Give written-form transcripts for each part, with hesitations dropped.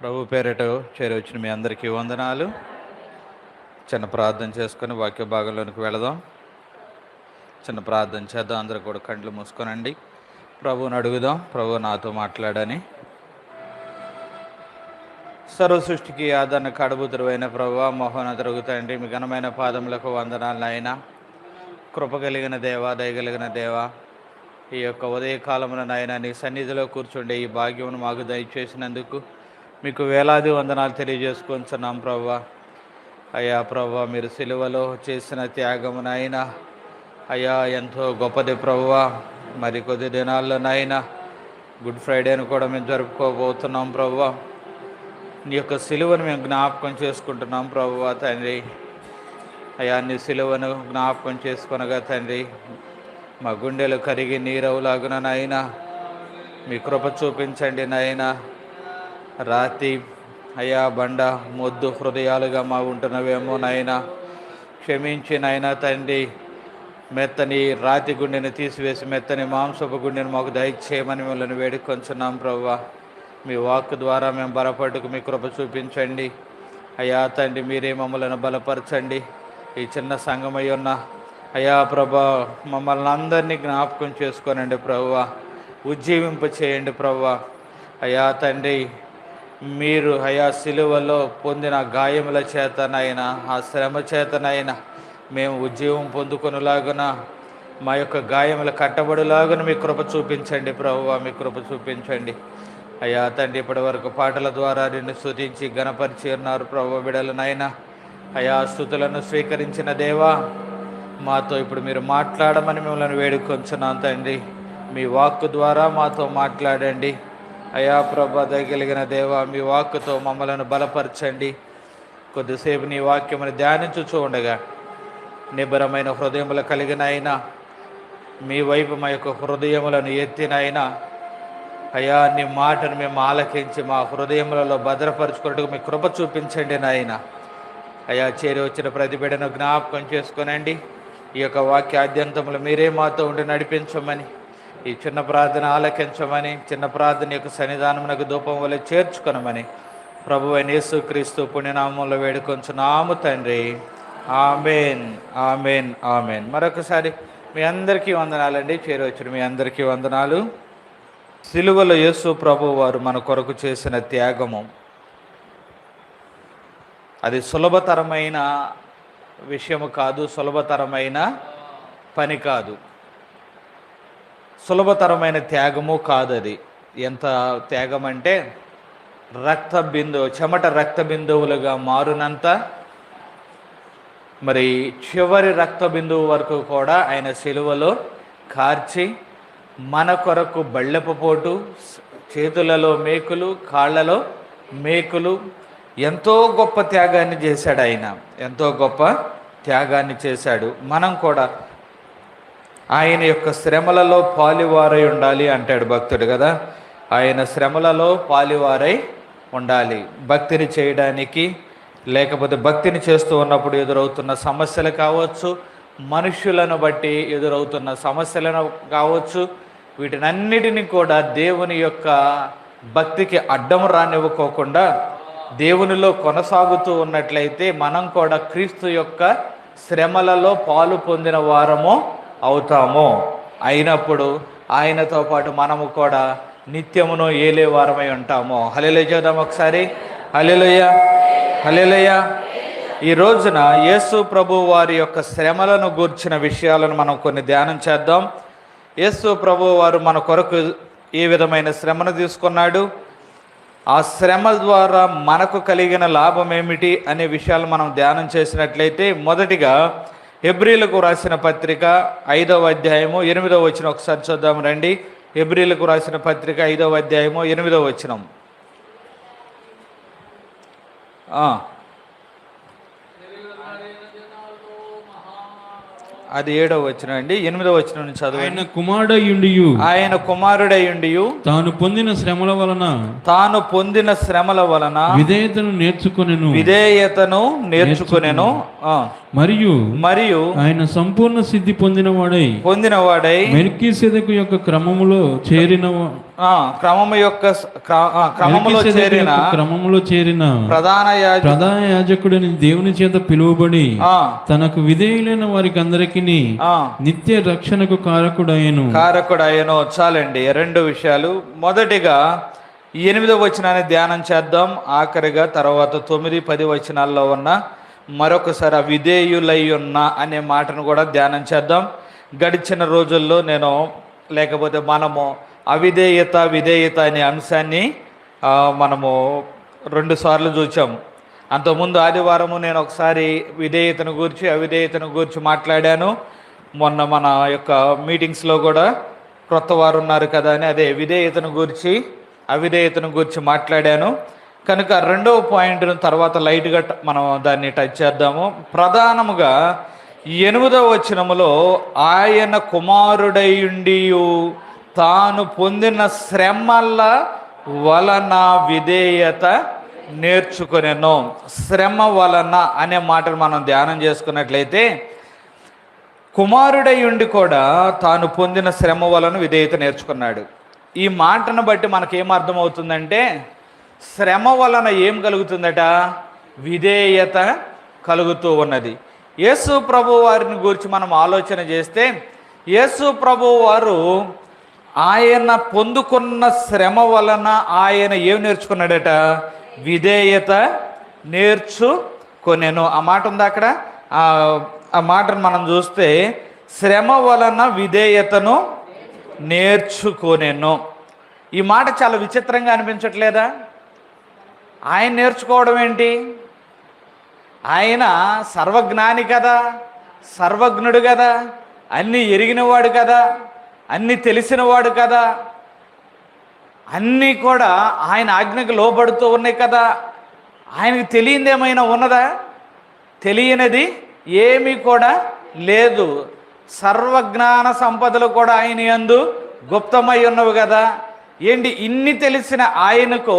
ప్రభు పేరిట చేరవచ్చిన మీ అందరికీ వందనాలు. చిన్న ప్రార్థన చేసుకొని వాక్య భాగంలోనికి వెళదాం. చిన్న ప్రార్థన చేద్దాం. అందరూ కూడా కండ్లు మూసుకోనండి. ప్రభువుని అడుగుదాం, ప్రభు నాతో మాట్లాడని. సర్వ సృష్టికి ఆదరణ కడబుతురువైన ప్రభువా, మహోన్నతుడగు తండ్రి, మీ ఘనమైన పాదములకు వందనాలు నాయన. కృప కలిగిన దేవా, దయగలిగిన దేవా, ఈ యొక్క ఉదయకాలమున నాయన నీ సన్నిధిలో కూర్చుండే ఈ భాగ్యమును మాకు దయచేసినందుకు మీకు వేలాది వందనాలు తెలియజేసుకుంటున్నాం ప్రభువా. అయ్యా ప్రభువా, మీరు సిలువలో చేసిన త్యాగమునైనా అయ్యా ఎంతో గొప్పది ప్రభువా. మరి కొద్ది దినాల్లోనైనా గుడ్ ఫ్రైడేను కూడా మేము జరుపుకోబోతున్నాం ప్రభువా. నీ యొక్క సిలువను మేము జ్ఞాపకం చేసుకుంటున్నాం ప్రభువా తండ్రి. అయ్యా నీ సిలువను జ్ఞాపకం చేసుకొనగా తండ్రి, మా గుండెలు కరిగి నీరవులాగున నాయనా మీ కృప చూపించండి నాయనా. రాతి అయ్యా బండ మొద్దు హృదయాలుగా మా ఉంటున్నవేమో నాయనా, క్షమించి నాయనా తండ్రి. మెత్తని రాతి గుండెని తీసివేసి మెత్తని మాంసపు గుండెని మాకు దయచేయమని మిమ్మల్ని వేడుకొంచున్నాం ప్రభువా. మీ వాక్ ద్వారా మేము బలపడుకు మీ కృప చూపించండి అయ్యా తండ్రి. మీరే మమ్మల్ని బలపరచండి. ఈ చిన్న సంఘమై ఉన్న అయ్యా ప్రభా, మమ్మల్ని అందరినీ జ్ఞాపకం చేసుకోనండి ప్రభువా. ఉజ్జీవింప చేయండి ప్రభువా. అయ్యా తండ్రి, మీరు అయా సిలువలో పొందిన గాయముల చేతనైనా ఆ శ్రమ చేతనైనా మేము ఉజ్జీవం పొందుకొనులాగున, మా యొక్క గాయములు కట్టబడులాగున మీ కృప చూపించండి ప్రభువా. మీ కృప చూపించండి అయ్యా తండ్రి. ఇప్పటి వరకు పాటల ద్వారా నిన్ను స్తుతించి గణపరిచి ఉన్నారు ప్రభు బిడలనైనా. అయా స్తుతులను స్వీకరించిన దేవా, మాతో ఇప్పుడు మీరు మాట్లాడమని మిమ్మల్ని వేడుకొంచున్నాం తండ్రి. మీ వాక్కు ద్వారా మాతో మాట్లాడండి అయా ప్రభా. దయగలిగిన దేవా, మీ వాక్కుతో మమ్మలను బలపరచండి. కొద్దిసేపు నీ వాక్యమును ధ్యానించుచూ ఉండగా నిబ్బరమైన హృదయములు కలిగిన అయినా మీ వైపు మా యొక్క హృదయములను ఎత్తినైనా అయా నీ మాటను మేము ఆలకించి మా హృదయములలో భద్రపరచుకున్నట్టుగా మీ కృప చూపించండి నాయన. అయా చేరి వచ్చిన ప్రతి బిడ్డను జ్ఞాపకం చేసుకునండి. ఈ యొక్క వాక్యాద్యంతములు మీరే మాతో ఉండి నడిపించమని, ఈ చిన్న ప్రార్థన ఆలకించమని, చిన్న ప్రార్థన యొక్క సన్నిధానమునకు ధూపం వల్ల చేర్చుకొనమని ప్రభువైన యేసుక్రీస్తు పుణ్యనామంలో వేడుకొంచున్నాము తండ్రి. ఆమేన్, ఆమేన్, ఆమేన్. మరొకసారి మీ అందరికీ వందనాలండి. చేరవచ్చిన మీ అందరికీ వందనాలు. సిలువలో యేసు ప్రభు వారు మన కొరకు చేసిన త్యాగము అది సులభతరమైన విషయము కాదు, సులభతరమైన పని కాదు, సులభతరమైన త్యాగము కాదు. అది ఎంత త్యాగం అంటే చెమట రక్త బిందువులుగా మారునంత మరి చివరి రక్త బిందువు వరకు కూడా ఆయన సిలువలో కార్చి మన కొరకు బళ్ళెపు పోటు, చేతులలో మేకులు, కాళ్ళలో మేకులు, ఎంతో గొప్ప త్యాగాన్ని చేశాడు ఆయన. ఎంతో గొప్ప త్యాగాన్ని చేశాడు. మనం కూడా ఆయన యొక్క శ్రమలలో పాలివారై ఉండాలి అంటాడు భక్తుడు కదా. ఆయన శ్రమలలో పాలివారై ఉండాలి. భక్తిని చేయడానికి, లేకపోతే భక్తిని చేస్తూ ఉన్నప్పుడు ఎదురవుతున్న సమస్యలు కావచ్చు, మనుషులను బట్టి ఎదురవుతున్న సమస్యలను కావచ్చు, వీటినన్నిటినీ కూడా దేవుని యొక్క భక్తికి అడ్డం రానివ్వకోకుండా దేవునిలో కొనసాగుతూ ఉన్నట్లయితే మనం కూడా క్రీస్తు యొక్క శ్రమలలో పాలు పొందిన వారము అవుతాము. అయినప్పుడు ఆయనతో పాటు మనము కూడా నిత్యమును ఏలే వారమై ఉంటాము. హల్లెలూయా చేద్దాం ఒకసారి. హల్లెలూయా, హల్లెలూయా. ఈ రోజున యేసు ప్రభు వారి యొక్క శ్రమలను గూర్చిన విషయాలను మనం కొన్ని ధ్యానం చేద్దాం. యేసు ప్రభు వారు మన కొరకు ఏ విధమైన శ్రమను తీసుకున్నాడు, ఆ శ్రమ ద్వారా మనకు కలిగిన లాభం ఏమిటి అనే విషయాలు మనం ధ్యానం చేసినట్లయితే, మొదటిగా హెబ్రీలకు రాసిన పత్రిక 5వ అధ్యాయము 8వ వచనం ఒకసారి చూద్దాం రండి. హెబ్రీలకు రాసిన పత్రిక 5వ అధ్యాయము 8వ వచనం. అది 7వ వచనం అండి. 8వ వచనం నుంచి చదువు. ఆయన కుమారుడయుండి తాను పొందిన శ్రమల వలన విధేయతను నేర్చుకొనెను. మరియు ఆయన సంపూర్ణ సిద్ధి పొందినవాడై మెల్కీసెదెకు యొక్క క్రమములో చేరిన క్రమములో చేరిన ప్రధాన యాజకుడిని దేవుని చేత పిలువబడి తనకు విధేయులైన వారికి అందరికి నిత్య రక్షణకు కారకుడయ్యను. చాలండి, రెండు విషయాలు. మొదటిగా 8వ వచనాన్ని ధ్యానం చేద్దాం. ఆఖరిగా తర్వాత 9, 10 వచనాల్లో ఉన్న మరొకసారి విధేయులై ఉన్న అనే మాటను కూడా ధ్యానం చేద్దాం. గడిచిన రోజుల్లో లేకపోతే మనము విధేయత అనే అంశాన్ని మనము 2 సార్లు చూసాము. అంతకుముందు ఆదివారము నేను ఒకసారి విధేయతను గురించి అవిధేయతను గురించి మాట్లాడాను. మొన్న మన యొక్క మీటింగ్స్లో కూడా క్రొత్త వారు ఉన్నారు కదా అని అదే విధేయతను గురించి అవిధేయతను గురించి మాట్లాడాను. కనుక 2వ పాయింట్ను తర్వాత లైట్గా మనం దాన్ని టచ్ చేద్దాము. ప్రధానముగా 8వ వచనములో ఆయన కుమారుడయుండి తాను పొందిన శ్రమల వలన విధేయత నేర్చుకొనెను. శ్రమ వలన అనే మాటను మనం ధ్యానం చేసుకున్నట్లయితే, కుమారుడయుండి కూడా తాను పొందిన శ్రమ వలన విధేయత నేర్చుకున్నాడు. ఈ మాటను బట్టి మనకేమర్థమవుతుందంటే, శ్రమ వలన ఏం కలుగుతుందట? విధేయత కలుగుతూ ఉన్నది. యేసు ప్రభు వారిని గురించి మనం ఆలోచన చేస్తే, యేసు ప్రభు వారు ఆయన పొందుకున్న శ్రమ వలన ఆయన ఏం నేర్చుకున్నాడట? విధేయత నేర్చుకొనెను. ఆ మాట ఉంది అక్కడ. ఆ మాటను మనం చూస్తే, శ్రమ వలన విధేయతను నేర్చుకొనెను. ఈ మాట చాలా విచిత్రంగా అనిపించట్లేదా? ఆయన నేర్చుకోవడం ఏంటి? ఆయన సర్వజ్ఞాని కదా, సర్వజ్ఞుడు కదా, అన్నీ ఎరిగినవాడు కదా, అన్నీ తెలిసినవాడు కదా, అన్నీ కూడా ఆయన ఆజ్ఞకు లోబడుతూ ఉన్నాయి కదా. ఆయనకు తెలియంది ఏమైనా ఉన్నదా? తెలియనిది ఏమీ కూడా లేదు. సర్వజ్ఞాన సంపదలు కూడా ఆయన యందు గుప్తమై ఉన్నవి కదా. ఏంటి ఇన్ని తెలిసిన ఆయనకు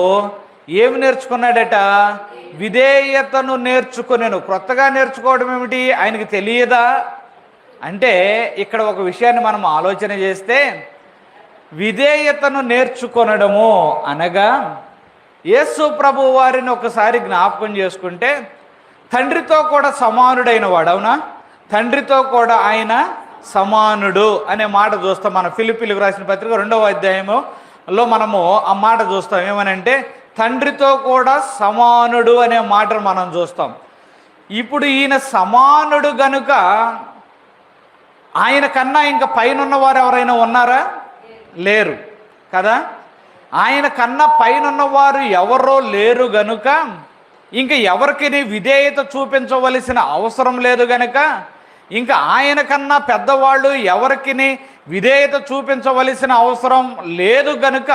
ఏమి నేర్చుకున్నాడట? విధేయతను నేర్చుకునేను. క్రొత్తగా నేర్చుకోవడం ఏమిటి? ఆయనకి తెలియదా అంటే, ఇక్కడ ఒక విషయాన్ని మనం ఆలోచన చేస్తే, విధేయతను నేర్చుకొనడము అనగా, యేసు ప్రభు వారిని ఒకసారి జ్ఞాపకం చేసుకుంటే, తండ్రితో కూడా సమానుడైన వాడు. అవునా? తండ్రితో కూడా ఆయన సమానుడు అనే మాట చూస్తాం. మన ఫిలిప్పీలకు రాసిన పత్రిక 2వ అధ్యాయంలో మనము ఆ మాట చూస్తాం. ఏమనంటే, తండ్రితో కూడా సమానుడు అనే మాటను మనం చూస్తాం. ఇప్పుడు ఈయన సమానుడు గనుక ఆయన కన్నా ఇంకా పైన ఉన్నవారు ఎవరైనా ఉన్నారా? లేరు కదా. ఆయన కన్నా పైన ఉన్నవారు ఎవరో లేరు గనుక ఇంకా ఎవరికి విధేయత చూపించవలసిన అవసరం లేదు గనుక, ఇంకా ఆయన కన్నా పెద్దవాళ్ళు ఎవరికి విధేయత చూపించవలసిన అవసరం లేదు గనుక,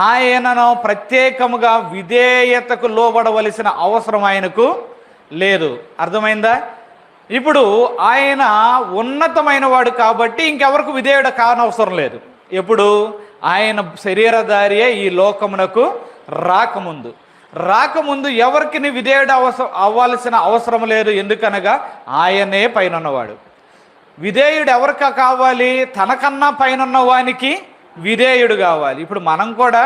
ఆయనను ప్రత్యేకముగా విధేయతకు లోబడవలసిన అవసరం ఆయనకు లేదు. అర్థమైందా? ఇప్పుడు ఆయన ఉన్నతమైన వాడు కాబట్టి ఇంకెవరికి విధేయుడు కానవసరం లేదు. ఎప్పుడు? ఆయన శరీరధారియే ఈ లోకమునకు రాకముందు ఎవరికి విధేయుడు అవ్వాల్సిన అవసరం లేదు. ఎందుకనగా ఆయనే పైన ఉన్నవాడు. విధేయుడు ఎవరికి కావాలి? తనకన్నా పైన ఉన్నవానికి విధేయుడు కావాలి. ఇప్పుడు మనం కూడా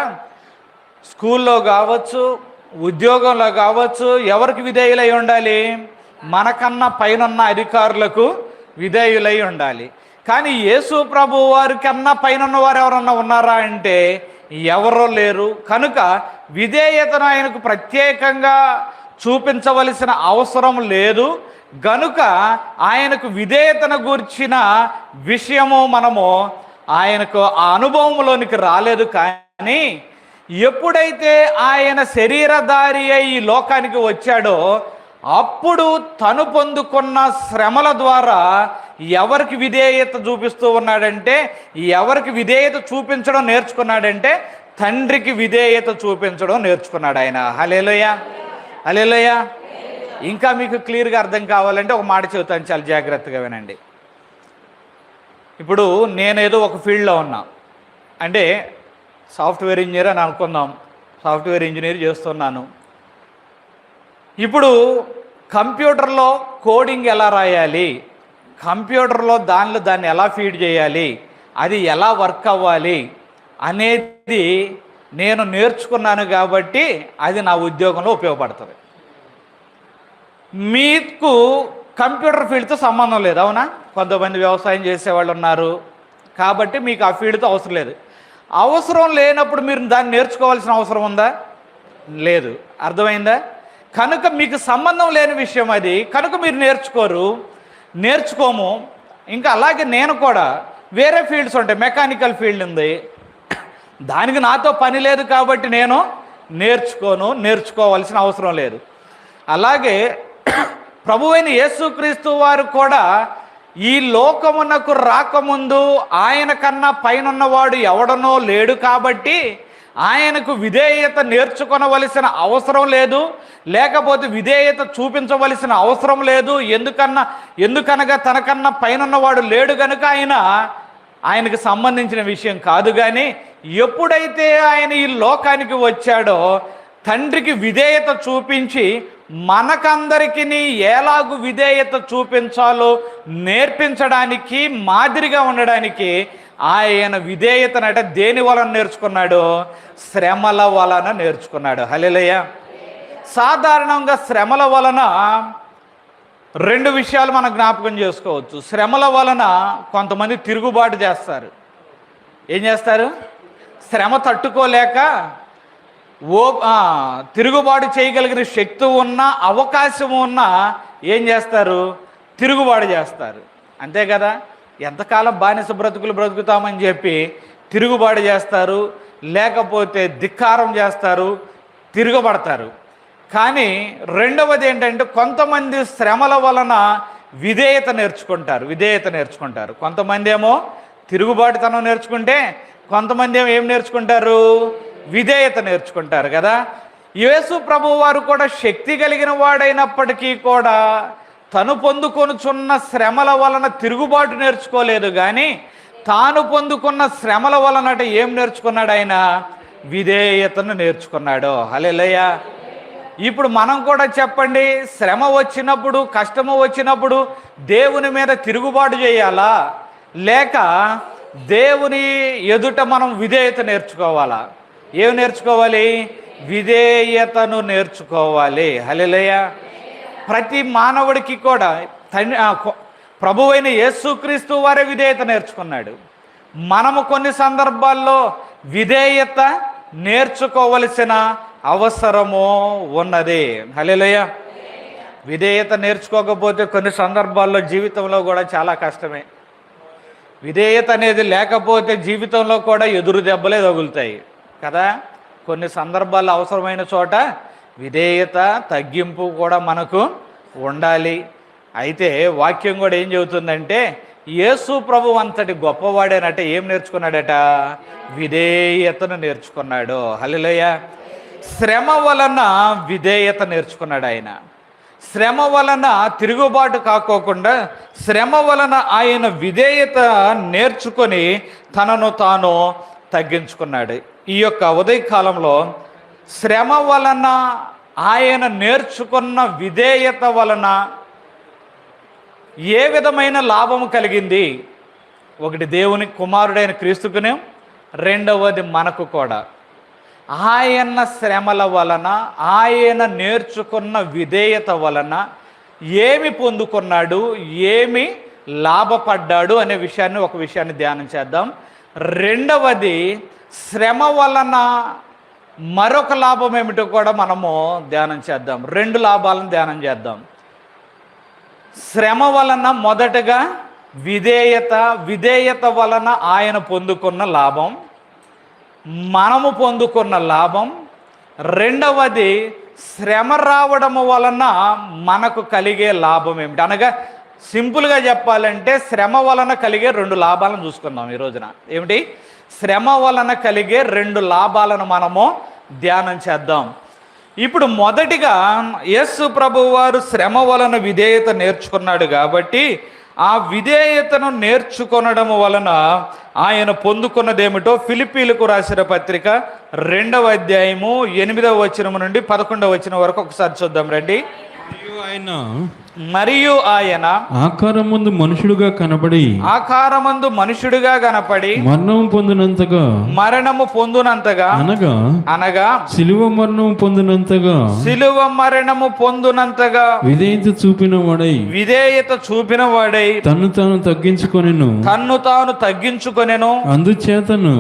స్కూల్లో కావచ్చు, ఉద్యోగంలో కావచ్చు, ఎవరికి విధేయులై ఉండాలి? మనకన్నా పైనున్న అధికారులకు విధేయులై ఉండాలి. కానీ యేసు ప్రభు వారి కన్నా పైన వారు ఎవరన్నా ఉన్నారా అంటే ఎవరో లేరు. కనుక విధేయతను ఆయనకు ప్రత్యేకంగా చూపించవలసిన అవసరం లేదు గనుక ఆయనకు విధేయతను గూర్చిన విషయము మనము ఆయనకు ఆ అనుభవంలోనికి రాలేదు. కానీ ఎప్పుడైతే ఆయన శరీరధారి అయి ఈ లోకానికి వచ్చాడో అప్పుడు తను పొందుకున్న శ్రమల ద్వారా ఎవరికి విధేయత చూపిస్తూ ఉన్నాడంటే, ఎవరికి విధేయత చూపించడం నేర్చుకున్నాడంటే తండ్రికి విధేయత చూపించడం నేర్చుకున్నాడు ఆయన. హల్లెలూయా, హల్లెలూయా. ఇంకా మీకు క్లియర్గా అర్థం కావాలంటే ఒక మాట చెబుతాను, చాలా జాగ్రత్తగా వినండి. ఇప్పుడు నేనేదో ఒక ఫీల్డ్లో ఉన్నా, అంటే సాఫ్ట్వేర్ ఇంజనీర్ అని అనుకుందాం. సాఫ్ట్వేర్ ఇంజనీర్ చేస్తున్నాను. ఇప్పుడు కంప్యూటర్లో కోడింగ్ ఎలా రాయాలి, కంప్యూటర్లో దాన్ని ఎలా ఫీడ్ చేయాలి, అది ఎలా వర్క్ అవ్వాలి అనేది నేను నేర్చుకున్నాను కాబట్టి అది నా ఉద్యోగంలో ఉపయోగపడుతుంది. మీకు కంప్యూటర్ ఫీల్డ్తో సంబంధం లేదు, అవునా? కొంతమంది వ్యవసాయం చేసేవాళ్ళు ఉన్నారు కాబట్టి మీకు ఆ ఫీల్డ్తో అవసరం లేదు. అవసరం లేనప్పుడు మీరు దాన్ని నేర్చుకోవాల్సిన అవసరం ఉందా? లేదు. అర్థమైందా? కనుక మీకు సంబంధం లేని విషయం అది, కనుక మీరు నేర్చుకోము. ఇంకా అలాగే నేను కూడా వేరే ఫీల్డ్స్ ఉంటాయి, మెకానికల్ ఫీల్డ్ ఉంది, దానికి నాతో పని లేదు కాబట్టి నేను నేర్చుకోవాల్సిన అవసరం లేదు. అలాగే ప్రభువైన యేసుక్రీస్తు వారు కూడా ఈ లోకమునకు రాకముందు ఆయన కన్నా పైనున్నవాడు ఎవడనో లేడు కాబట్టి ఆయనకు విధేయత నేర్చుకొనవలసిన అవసరం లేదు, లేకపోతే విధేయత చూపించవలసిన అవసరం లేదు. ఎందుకనగా తనకన్నా పైనున్నవాడు లేడు కనుక ఆయనకు సంబంధించిన విషయం కాదు. కానీ ఎప్పుడైతే ఆయన ఈ లోకానికి వచ్చాడో తండ్రికి విధేయత చూపించి మనకందరికీ ఎలాగూ విధేయత చూపించాలో నేర్పించడానికి, మాదిరిగా ఉండడానికి ఆయన విధేయతనట దేని వలన నేర్చుకున్నాడు? శ్రమల వలన నేర్చుకున్నాడు. హల్లెలూయా. సాధారణంగా శ్రమల వలన రెండు విషయాలు మనం జ్ఞాపకం చేసుకోవచ్చు. శ్రమల వలన కొంతమంది తిరుగుబాటు చేస్తారు. ఏం చేస్తారు? శ్రమ తట్టుకోలేక తిరుగుబాటు చేయగలిగిన శక్తి ఉన్నా, అవకాశం ఉన్నా ఏం చేస్తారు? తిరుగుబాటు చేస్తారు. అంతే కదా? ఎంతకాలం బానిస బ్రతుకులు బ్రతుకుతామని చెప్పి తిరుగుబాటు చేస్తారు, లేకపోతే ధిక్కారం చేస్తారు, తిరగబడతారు. కానీ రెండవది ఏంటంటే కొంతమంది శ్రమల వలన విధేయత నేర్చుకుంటారు. కొంతమంది ఏమో తిరుగుబాటుతనం నేర్చుకుంటే, కొంతమంది ఏం నేర్చుకుంటారు? విధేయత నేర్చుకుంటారు కదా. యేసు ప్రభువు వారు కూడా శక్తి కలిగిన వాడైనప్పటికీ కూడా తను పొందుకొనుచున్న శ్రమల వలన తిరుగుబాటు నేర్చుకోలేదు, కానీ తాను పొందుకున్న శ్రమల వలన ఏం నేర్చుకున్నాడు? ఆయన విధేయతను నేర్చుకున్నాడు. హల్లెలూయా. ఇప్పుడు మనం కూడా చెప్పండి, శ్రమ వచ్చినప్పుడు, కష్టము వచ్చినప్పుడు దేవుని మీద తిరుగుబాటు చేయాలా, లేక దేవుని ఎదుట మనం విధేయత నేర్చుకోవాలా? ఏం నేర్చుకోవాలి? విధేయతను నేర్చుకోవాలి. హల్లెలూయా. ప్రతి మానవుడికి కూడా ప్రభువైన యేసుక్రీస్తు వారే విధేయత నేర్చుకున్నాడు. మనము కొన్ని సందర్భాల్లో విధేయత నేర్చుకోవలసిన అవసరము ఉన్నది. హల్లెలూయా. విధేయత నేర్చుకోకపోతే కొన్ని సందర్భాల్లో జీవితంలో కూడా చాలా కష్టమే. విధేయత అనేది లేకపోతే జీవితంలో కూడా ఎదురు దెబ్బలే తగులుతాయి కదా. కొన్ని సందర్భాల్లో అవసరమైన చోట విధేయత, తగ్గింపు కూడా మనకు ఉండాలి. అయితే వాక్యం కూడా ఏం చెబుతుందంటే యేసు ప్రభు అంతటి గొప్పవాడేనట ఏం నేర్చుకున్నాడట? విధేయతను నేర్చుకున్నాడు. హల్లెలూయా. శ్రమ వలన విధేయత నేర్చుకున్నాడు ఆయన. శ్రమ వలన తిరుగుబాటు కాకోకుండా శ్రమ వలన ఆయన విధేయత నేర్చుకొని తనను తాను తగ్గించుకున్నాడు. ఈ యొక్క ఉదయకాలంలో శ్రమ వలన ఆయన నేర్చుకున్న విధేయత వలన ఏ విధమైన లాభము కలిగింది? ఒకటి దేవుని కుమారుడైన క్రీస్తుకునే, రెండవది మనకు కూడా. ఆయన శ్రమల వలన, ఆయన నేర్చుకున్న విధేయత వలన ఏమి పొందుకున్నాడు, ఏమి లాభపడ్డాడు అనే ఒక విషయాన్ని ధ్యానం చేద్దాం. రెండవది శ్రమ వలన మరొక లాభం ఏమిటో కూడా మనము ధ్యానం చేద్దాం. రెండు లాభాలను ధ్యానం చేద్దాం. శ్రమ వలన మొదటగా విధేయత వలన ఆయన పొందుకున్న లాభం, మనము పొందుకున్న లాభం. రెండవది శ్రమ రావడము వలన మనకు కలిగే లాభం ఏమిటి? అనగా సింపుల్గా చెప్పాలంటే శ్రమ వలన కలిగే రెండు లాభాలను చూసుకుందాం ఈ రోజున. ఏమిటి? శ్రమ వలన కలిగే రెండు లాభాలను మనము ధ్యానం చేద్దాం. ఇప్పుడు మొదటిగా యేసు ప్రభువు వారు శ్రమ వలన విధేయత నేర్చుకున్నాడు కాబట్టి ఆ విధేయతను నేర్చుకొనడం వలన ఆయన పొందుకున్నదేమిటో ఫిలిప్పీలకు రాసిన పత్రిక 2వ అధ్యాయము 8వ వచనం నుండి 11వ వచనం వరకు ఒకసారి చూద్దాం రండి. ఆయన ఆకారమందు మనుషుడుగా కనపడి మరణము పొందునంతగా అనగా శిలువ మరణము పొందునంతగా విధేయత చూపిన వాడై తన్ను తాను తగ్గించుకొనెను అందుచేతను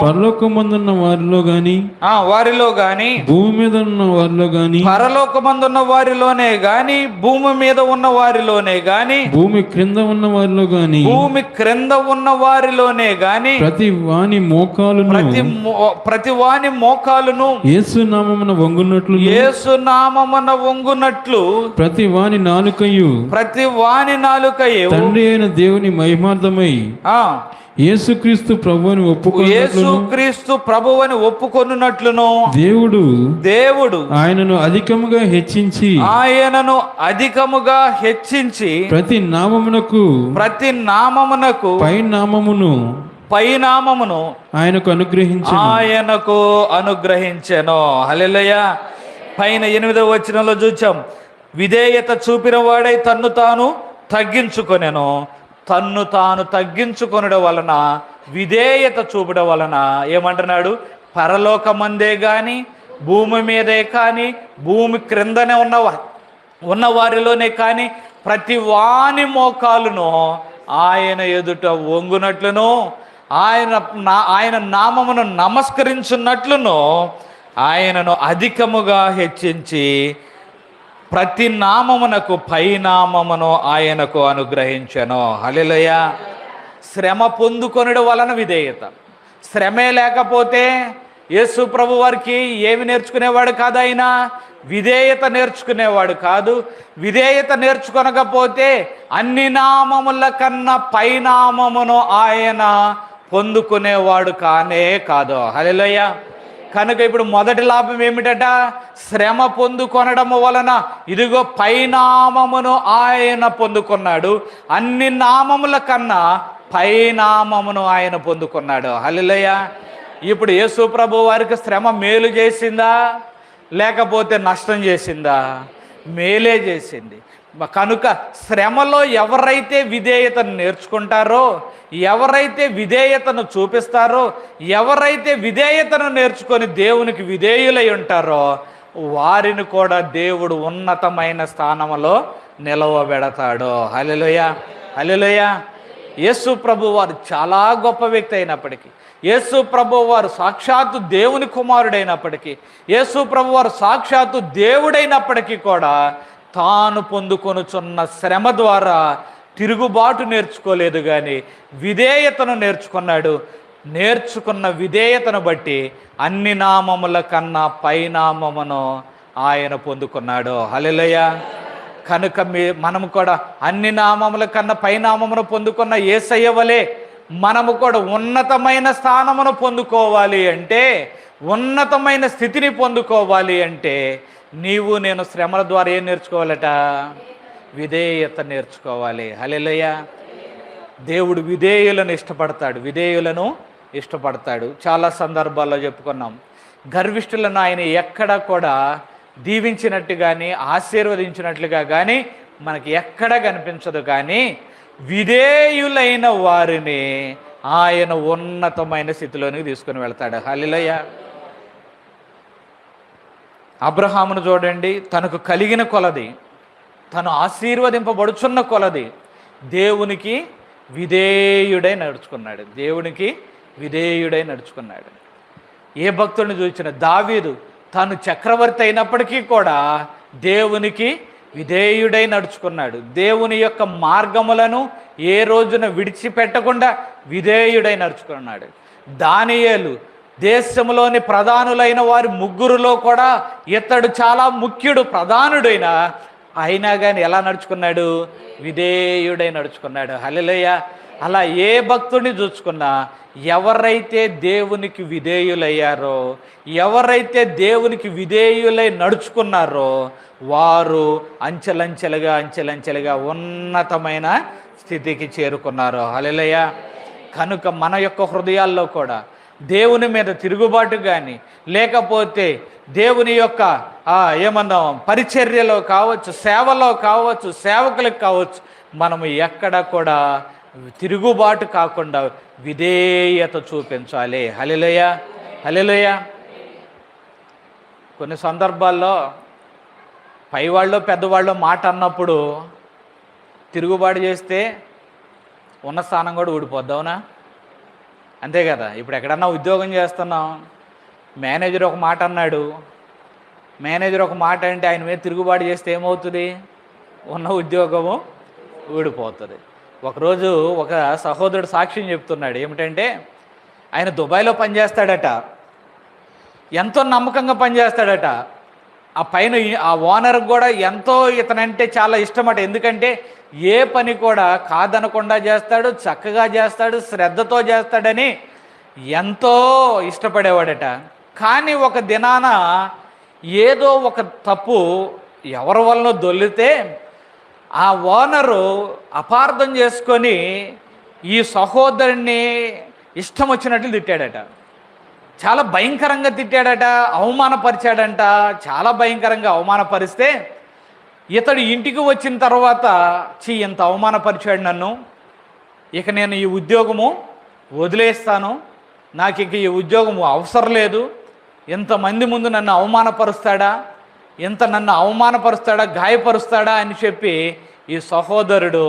పరలోకమందున్న వారిలో గాని భూమి మీద ఉన్న వారిలో గాని పరలోకమందున్న వారిలోనే గాని భూమి మీద ఉన్న వారిలోనే గాని భూమి క్రింద ఉన్న వారిలోనే గాని ప్రతి వాని మోకాలును యేసు నామమున వంగునట్లు ప్రతి వాని నాలుకయు తండ్రి అయిన దేవుని మహిమార్థమై యేసుక్రీస్తు ప్రభువుని ఒప్పుకొనున్నట్లును దేవుడు ఆయనను అధికముగా హెచ్చించి ప్రతి నామమునకు పై నామమును ఆయనకు అనుగ్రహించెను. హల్లెలూయా. పైన 8వ వచనంలో చూచాం, విధేయత చూపిన వాడై తన్ను తాను తగ్గించుకొనెను. తన్ను తాను తగ్గించుకొనడం వలన, విధేయత చూపడం వలన ఏమంటున్నాడు? పరలోకమందే కానీ భూమి మీదే కానీ భూమి క్రిందనే ఉన్న వారిలోనే కానీ ప్రతి వాని మోకాలును ఆయన ఎదుట వంగునట్లును, ఆయన నామమును నమస్కరించున్నట్లును ఆయనను అధికముగా హెచ్చించి ప్రతి నామమునకు పై నామమును ఆయనకు అనుగ్రహించెను. హల్లెలూయా. శ్రమ పొందుకొనడం వలన విధేయత. శ్రమే లేకపోతే యేసు ప్రభు వారికి ఏమి నేర్చుకునేవాడు కాదు, ఆయన విధేయత నేర్చుకునేవాడు కాదు. విధేయత నేర్చుకొనకపోతే అన్ని నామముల కన్నా పై నామమును ఆయన పొందుకునేవాడు కానే కాదు. హల్లెలూయా. కనుక ఇప్పుడు మొదటి లాభం ఏమిటట? శ్రమ పొందుకొనడము వలన ఇదిగో పైనామమును ఆయన పొందుకున్నాడు. అన్ని నామముల కన్నా పైనామమును ఆయన పొందుకున్నాడు. హల్లెలూయా. ఇప్పుడు యేసు ప్రభు వారికి శ్రమ మేలు చేసిందా లేకపోతే నష్టం చేసిందా? మేలే చేసింది. కనుక శ్రమలో ఎవరైతే విధేయతను నేర్చుకుంటారో, ఎవరైతే విధేయతను చూపిస్తారో, ఎవరైతే విధేయతను నేర్చుకొని దేవునికి విధేయులై ఉంటారో వారిని కూడా దేవుడు ఉన్నతమైన స్థానంలో నిలవబెడతాడు. హల్లెలూయా. హల్లెలూయా. యేసు ప్రభు వారు చాలా గొప్ప వ్యక్తి అయినప్పటికీ, యేసు ప్రభు వారు సాక్షాత్తు దేవుని కుమారుడైనప్పటికీ, యేసు ప్రభు వారు సాక్షాత్తు దేవుడైనప్పటికీ కూడా తాను పొందుకొనుచున్న శ్రమ ద్వారా తిరుగుబాటు నేర్చుకోలేదు, కానీ విధేయతను నేర్చుకున్నాడు. నేర్చుకున్న విధేయతను బట్టి అన్ని నామముల కన్నా పై నామమును ఆయన పొందుకున్నాడు. హల్లెలూయా. కనుక మనము కూడా అన్ని నామముల కన్నా పై నామమును పొందుకున్న యేసయ్య వలె మనము కూడా ఉన్నతమైన స్థానమును పొందుకోవాలి అంటే, ఉన్నతమైన స్థితిని పొందుకోవాలి అంటే నీవు నేను శ్రమల ద్వారా ఏం నేర్చుకోవాలట? విధేయత నేర్చుకోవాలి. హల్లెలూయా. దేవుడు విధేయులను ఇష్టపడతాడు. చాలా సందర్భాల్లో చెప్పుకున్నాం. గర్విష్ఠులను ఆయన ఎక్కడ కూడా దీవించినట్టు కానీ ఆశీర్వదించినట్లుగా కానీ మనకి ఎక్కడ కనిపించదు. కానీ విధేయులైన వారిని ఆయన ఉన్నతమైన స్థితిలోనికి తీసుకుని వెళ్తాడు. హల్లెలూయా. అబ్రహామును చూడండి, తనకు కలిగిన కొలది, తను ఆశీర్వదింపబడుచున్న కొలది దేవునికి విధేయుడై నడుచుకున్నాడు. ఏ భక్తుడిని చూసిన దావీదు తాను చక్రవర్తి అయినప్పటికీ కూడా దేవునికి విధేయుడై నడుచుకున్నాడు. దేవుని యొక్క మార్గములను ఏ రోజున విడిచిపెట్టకుండా విధేయుడై నడుచుకున్నాడు. దానియేలు దేశంలోని ప్రధానులైన వారి ముగ్గురులో కూడా ఇతడు చాలా ముఖ్యుడు, ప్రధానుడైన అయినా కానీ ఎలా నడుచుకున్నాడు? విధేయుడై నడుచుకున్నాడు. హల్లెలూయా. అలా ఏ భక్తుడిని చూసుకున్నా ఎవరైతే దేవునికి విధేయులయ్యారో, ఎవరైతే దేవునికి విధేయులై నడుచుకున్నారో వారు అంచెలంచెలుగా ఉన్నతమైన స్థితికి చేరుకున్నారు. హల్లెలూయా. కనుక మన యొక్క హృదయాల్లో కూడా దేవుని మీద తిరుగుబాటు కానీ లేకపోతే దేవుని యొక్క ఏమన్నాం, పరిచర్యలో కావచ్చు, సేవలో కావచ్చు, సేవకులకు కావచ్చు, మనము ఎక్కడ కూడా తిరుగుబాటు కాకుండా విధేయత చూపించాలి. హల్లెలూయా, హల్లెలూయా. కొన్ని సందర్భాల్లో పైవాళ్ళు పెద్దవాళ్ళు మాట అన్నప్పుడు తిరుగుబాటు చేస్తే ఉన్న స్థానం కూడా ఊడిపోద్దావునా? అంతే కదా. ఇప్పుడు ఎక్కడన్నా ఉద్యోగం చేస్తున్నాం, మేనేజర్ ఒక మాట అన్నాడు, మేనేజర్ ఒక మాట అంటే ఆయన మీద తిరుగుబాటు చేస్తే ఏమవుతుంది? ఉన్న ఉద్యోగము ఊడిపోతుంది. ఒకరోజు ఒక సహోదరుడు సాక్ష్యం చెప్తున్నాడు. ఏమిటంటే ఆయన దుబాయ్లో పనిచేస్తాడట, ఎంతో నమ్మకంగా పనిచేస్తాడట. ఆ పైన ఆ ఓనర్కి కూడా ఎంతో ఇతనంటే చాలా ఇష్టమట. ఎందుకంటే ఏ పని కూడా కాదనకుండా చేస్తాడు, చక్కగా చేస్తాడు, శ్రద్ధతో చేస్తాడని ఎంతో ఇష్టపడేవాడట. కానీ ఒక దినాన ఏదో ఒక తప్పు ఎవరి వలన దొల్లితే ఆ ఓనరు అపార్థం చేసుకొని ఈ సహోదరుణ్ణి ఇష్టం వచ్చినట్లు తిట్టాడట. చాలా భయంకరంగా తిట్టాడట, అవమానపరిచాడంట. చాలా భయంకరంగా అవమానపరిస్తే ఇతడు ఇంటికి వచ్చిన తర్వాత, ఇంత అవమానపరిచాడు నన్ను, ఇక నేను ఈ ఉద్యోగము వదిలేస్తాను, నాకు ఇక ఈ ఉద్యోగము అవసరం లేదు, ఇంతమంది ముందు నన్ను అవమానపరుస్తాడా, నన్ను అవమానపరుస్తాడా, గాయపరుస్తాడా అని చెప్పి ఈ సహోదరుడు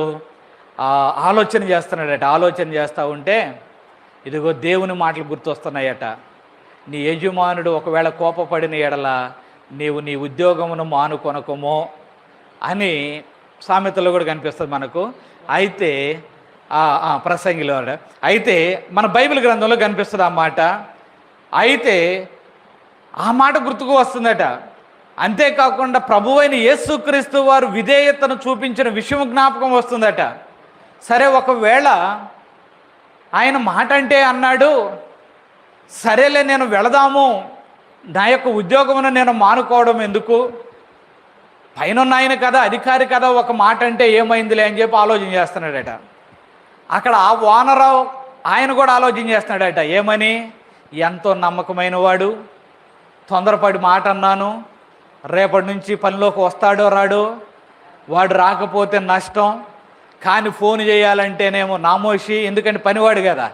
ఆలోచన చేస్తున్నాడట. ఆలోచన చేస్తూ ఉంటే ఇదిగో దేవుని మాటలు గుర్తొస్తున్నాయట. నీ యజమానుడు ఒకవేళ కోపపడిన ఎడల నీవు నీ ఉద్యోగమును మానుకొనకమో అని సామెతలో కూడా కనిపిస్తుంది మనకు. అయితే ప్రసంగిలో అయితే మన బైబిల్ గ్రంథంలో కనిపిస్తుంది ఆ మాట. అయితే ఆ మాట గుర్తుకు వస్తుందట. అంతేకాకుండా ప్రభువైన యేసుక్రీస్తు వారు విధేయతను చూపించిన విషయం జ్ఞాపకం వస్తుందట. సరే, ఒకవేళ ఆయన మాట అంటే అన్నాడు, సరేలే నేను వెళదాము, నా యొక్క ఉద్యోగమును నేను మానుకోవడం ఎందుకు, పైన ఆయన కదా, అధికారి కదా, ఒక మాట అంటే ఏమైందిలే అని చెప్పి ఆలోచన చేస్తున్నాడట. అక్కడ ఆ ఓనరు ఆయన కూడా ఆలోచన చేస్తున్నాడట. ఏమని? ఎంతో నమ్మకమైన వాడు, తొందరపడి మాట అన్నాను, రేపటి నుంచి పనిలోకి వస్తాడో రాడో, వాడు రాకపోతే నష్టం, కానీ ఫోన్ చేయాలంటేనేమో నామోషి, ఎందుకంటే పనివాడు కదా,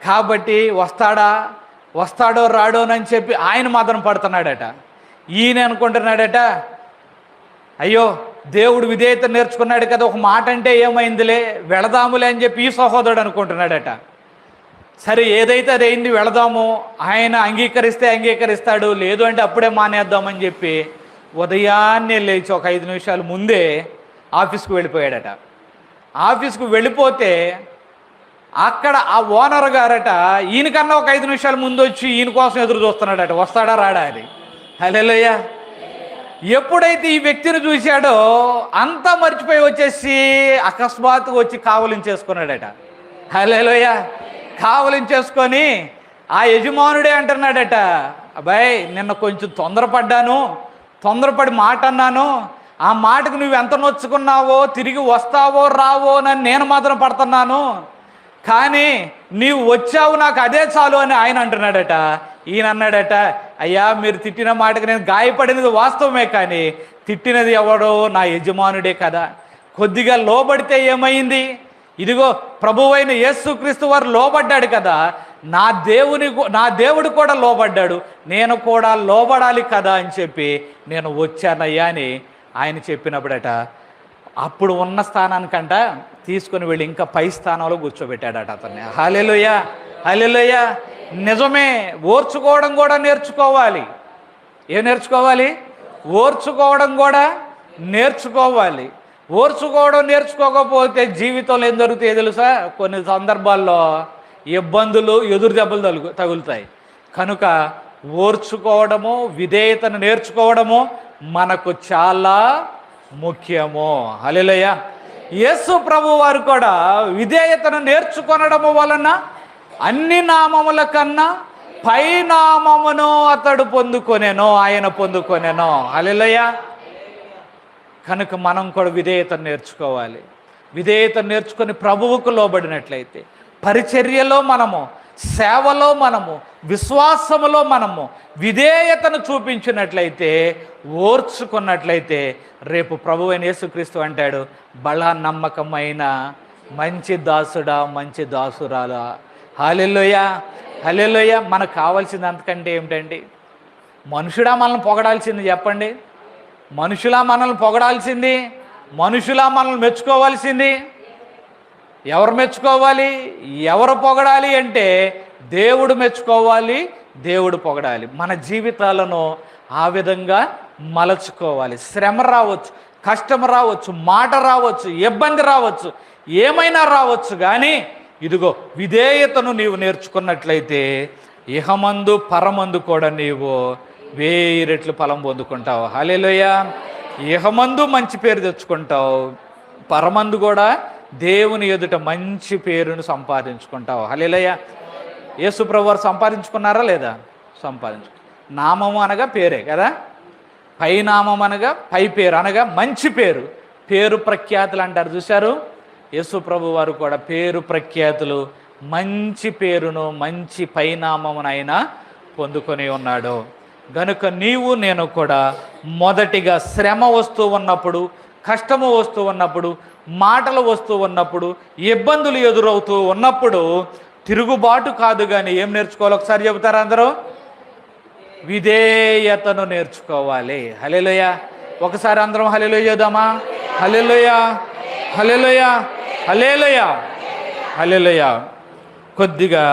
కాబట్టి వస్తాడో రాడోనని చెప్పి ఆయన మాత్రం పడుతున్నాడట. ఈయన అనుకుంటున్నాడట, అయ్యో దేవుడు విధేయత నేర్చుకున్నాడు కదా, ఒక మాట అంటే ఏమైందిలే, వెళదాములే అని చెప్పి ఈ సహోదరుడు అనుకుంటున్నాడట. సరే, ఏదైతే అది అయింది, వెళదాము, ఆయన అంగీకరిస్తే అంగీకరిస్తాడు, లేదు అంటే అప్పుడే మానేద్దామని చెప్పి ఉదయాన్నే లేచి ఒక 5 నిమిషాలు ముందే ఆఫీస్కు వెళ్ళిపోయాడట. ఆఫీస్కు వెళ్ళిపోతే అక్కడ ఆ ఓనర్ గారట ఈయనకన్నా ఒక 5 నిమిషాల ముందు వచ్చి ఈయన కోసం ఎదురు చూస్తున్నాడట, వస్తాడా రాడా అని. హల్లెలూయా. ఎప్పుడైతే ఈ వ్యక్తిని చూశాడో అంతా మర్చిపోయి వచ్చేసి అకస్మాత్తుగా వచ్చి కావలించేసుకున్నాడట. హల్లెలూయా. కావలించేసుకొని ఆ యజమానుడే అంటున్నాడట, అబ్బాయి నిన్న కొంచెం తొందరపడి మాట అన్నాను, ఆ మాటకు నువ్వు ఎంత నొచ్చుకున్నావో, తిరిగి వస్తావో రావో నన్ను నేను మాత్రం పడుతున్నాను, కానీ నీవు వచ్చావు, నాకు అదే చాలు అని ఆయన అంటున్నాడట. ఈయన అన్నాడట, అయ్యా మీరు తిట్టిన మాటకు నేను గాయపడినది వాస్తవమే, కానీ తిట్టినది ఎవడో నా యజమానుడే కదా. కొద్దిగా లోబడితే ఏమైంది? ఇదిగో ప్రభువైన యేసుక్రీస్తు వారు లోబడ్డాడు కదా, నా దేవుడు కూడా లోబడ్డాడు, నేను కూడా లోబడాలి కదా అని చెప్పి నేను వచ్చానయ్యా అని ఆయన చెప్పినప్పుడట, అప్పుడు ఉన్న స్థానానికంట తీసుకుని వెళ్ళి ఇంకా పై స్థానంలో కూర్చోబెట్టాడట అతన్ని. హల్లెలూయా, హల్లెలూయా. నిజమే, ఓర్చుకోవడం కూడా నేర్చుకోవాలి. ఏం నేర్చుకోవాలి? ఓర్చుకోవడం కూడా నేర్చుకోవాలి. ఓర్చుకోవడం నేర్చుకోకపోతే జీవితంలో ఏం జరుగుతాయో తెలుసా? కొన్ని సందర్భాల్లో ఇబ్బందులు, ఎదురు దెబ్బలు తగులుతాయి. కనుక ఓర్చుకోవడము, విధేయతను నేర్చుకోవడము మనకు చాలా ముఖ్యము. హల్లెలూయా. యేసు ప్రభు వారు కూడా విధేయతను నేర్చుకొనడము వలన అన్ని నామముల కన్నా పై నామమును అతడు ఆయన పొందుకొనెను. హల్లెలూయా. కనుక మనం కూడా విధేయతను నేర్చుకోవాలి. విధేయతను నేర్చుకొని ప్రభువుకు లోబడినట్లయితే, పరిచర్యలో మనము, సేవలో మనము, విశ్వాసములో మనము విధేయతను చూపించినట్లయితే, ఓర్చుకున్నట్లయితే, రేపు ప్రభువైన యేసుక్రీస్తు అంటాడు, బలా నమ్మకమైన మంచి దాసుడా, మంచి దాసురాలా. హల్లెలూయా, హల్లెలూయా. మనకు కావాల్సింది అంతకంటే ఏమిటండి? మనుషులా మనల్ని పొగడాల్సింది చెప్పండి? మనుషులా మనల్ని పొగడాల్సింది? మనుషులా మనల్ని మెచ్చుకోవాల్సింది? ఎవరు మెచ్చుకోవాలి? ఎవరు పొగడాలి అంటే దేవుడు మెచ్చుకోవాలి, దేవుడు పొగడాలి. మన జీవితాలను ఆ విధంగా మలచుకోవాలి. శ్రమ రావచ్చు, కష్టం రావచ్చు, మాట రావచ్చు, ఇబ్బంది రావచ్చు, ఏమైనా రావచ్చు, కానీ ఇదిగో విధేయతను నీవు నేర్చుకున్నట్లయితే ఇహమందు పరమందు కూడా నీవు 1000 రెట్లు ఫలం పొందుకుంటావు. హల్లెలూయా. ఇహమందు మంచి పేరు తెచ్చుకుంటావు, పరమందు కూడా దేవుని ఎదుట మంచి పేరును సంపాదించుకుంటావు. హల్లెలూయా. యేసుప్రభు వారు సంపాదించుకున్నారా లేదా? నామము అనగా పేరే కదా. పై నామం అనగా పై పేరు అనగా మంచి పేరు. పేరు ప్రఖ్యాతులు అంటారు చూశారు. యేసుప్రభు వారు కూడా పేరు ప్రఖ్యాతులు, మంచి పేరును, మంచి పైనామమునైనా పొందుకొని ఉన్నాడు. గనుక నీవు నేను కూడా మొదటిగా శ్రమ వస్తూ ఉన్నప్పుడు, కష్టము వస్తూ ఉన్నప్పుడు, మాటలు వస్తూ ఉన్నప్పుడు, ఇబ్బందులు ఎదురవుతూ ఉన్నప్పుడు తిరుగుబాటు కాదు కానీ ఏం నేర్చుకోవాలి? ఒకసారి చెబుతారా అందరూ? విధేయతను నేర్చుకోవాలి. హల్లెలూయా. ఒకసారి అందరం హల్లెలూయా చేద్దామా? హల్లెలూయా, హల్లెలూయా, హల్లెలూయా, హల్లెలూయా. కొద్దిగా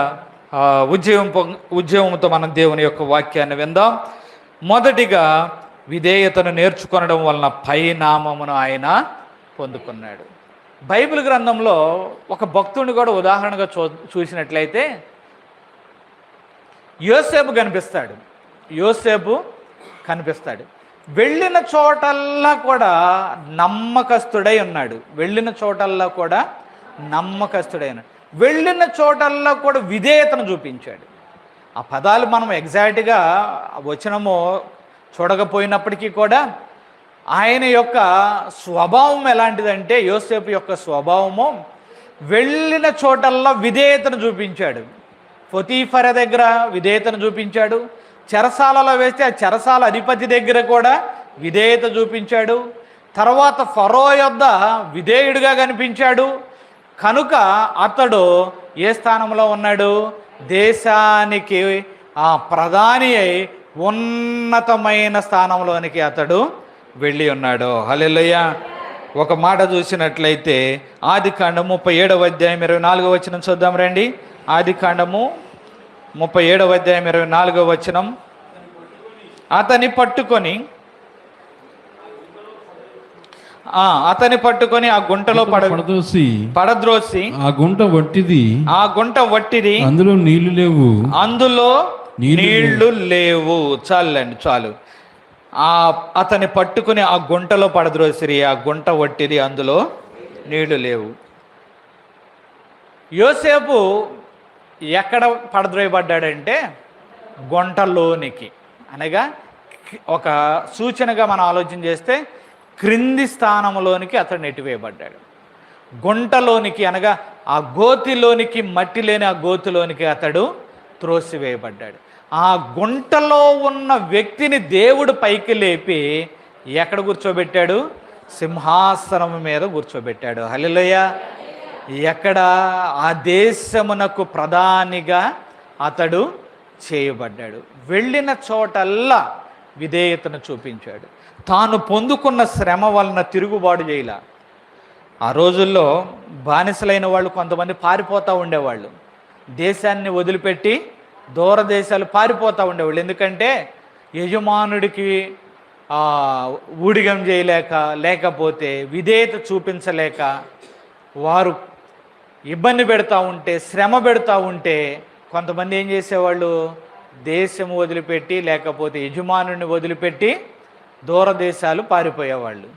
ఉద్యమంతో మనం దేవుని యొక్క వాక్యాన్ని విందాం. మొదటిగా విధేయతను నేర్చుకొనడం వలన పైనామమును ఆయన పొందుకున్నాడు. బైబిల్ గ్రంథంలో ఒక భక్తుడిని కూడా ఉదాహరణగా చూసినట్లయితే యోసేపు కనిపిస్తాడు. వెళ్ళిన చోటల్లా కూడా నమ్మకస్తుడై ఉన్నాడు. వెళ్ళిన చోటల్లా కూడా విధేయతను చూపించాడు. ఆ పదాలు మనం ఎగ్జాక్ట్గా వచనము చూడకపోయినప్పటికీ కూడా ఆయన యొక్క స్వభావం ఎలాంటిదంటే, యోసేపు యొక్క స్వభావము వెళ్ళిన చోటల్లా విధేయతను చూపించాడు. పొతీఫర దగ్గర విధేయతను చూపించాడు. చెరసాలలో వేస్తే ఆ చెరసాల అధిపతి దగ్గర కూడా విధేయత చూపించాడు. తర్వాత ఫరో యొద్ద విధేయుడిగా కనిపించాడు. కనుక అతడు ఏ స్థానంలో ఉన్నాడు? దేశానికి ప్రధాని అయి ఉన్నతమైన స్థానంలోనికి అతడు వెళ్ళి ఉన్నాడు. హల్లెలూయా. ఒక మాట చూసినట్లయితే ఆదికాండము 37వ అధ్యాయం 24వ వచనం చూద్దాం రండి. ఆదికాండము 37వ అధ్యాయం 24వ వచనం. అతని పట్టుకొని ఆ గుంటలో పడద్రోసి ఆ గుంట వట్టిది, అందులో నీళ్లు లేవు. చాలు. అతని పట్టుకుని ఆ గుంటలో పడద్రోసిరి, ఆ గుంట వట్టిది, అందులో నీళ్లు లేవు. యోసేపు ఎక్కడ పడద్రోయబడ్డాడంటే గుంటలోనికి, అనగా ఒక సూచనగా మనం ఆలోచన చేస్తే క్రింది స్థానంలోనికి అతడు నెట్టివేయబడ్డాడు. గుంటలోనికి అనగా ఆ గోతిలోనికి, మట్టి లేని ఆ గోతిలోనికి అతడు త్రోసివేయబడ్డాడు. ఆ గుంటలో ఉన్న వ్యక్తిని దేవుడు పైకి లేపి ఎక్కడ కూర్చోబెట్టాడు? సింహాసనం మీద కూర్చోబెట్టాడు. హల్లెలూయా. ఎక్కడ? ఆ దేశమునకు ప్రధానిగా అతడు చేయబడ్డాడు. వెళ్ళిన చోటల్లా విధేయతను చూపించాడు. తాను పొందుకున్న శ్రమ వలన తిరుగుబాటు చేయలా. ఆ రోజుల్లో బానిసలైన వాళ్ళు కొంతమంది పారిపోతూ ఉండేవాళ్ళు. దేశాన్ని వదిలిపెట్టి దూరదేశాలు పారిపోతూ ఉండేవాళ్ళు. ఎందుకంటే యజమానుడికి ఊడిగం చేయలేక, లేకపోతే విధేయత చూపించలేక వారు ఇబ్బంది పెడతా ఉంటే, శ్రమ పెడతా ఉంటే కొంతమంది ఏం చేసేవాళ్ళు? దేశం వదిలిపెట్టి, లేకపోతే యజమానుడిని వదిలిపెట్టి దూరదేశాలు పారిపోయేవాళ్ళు.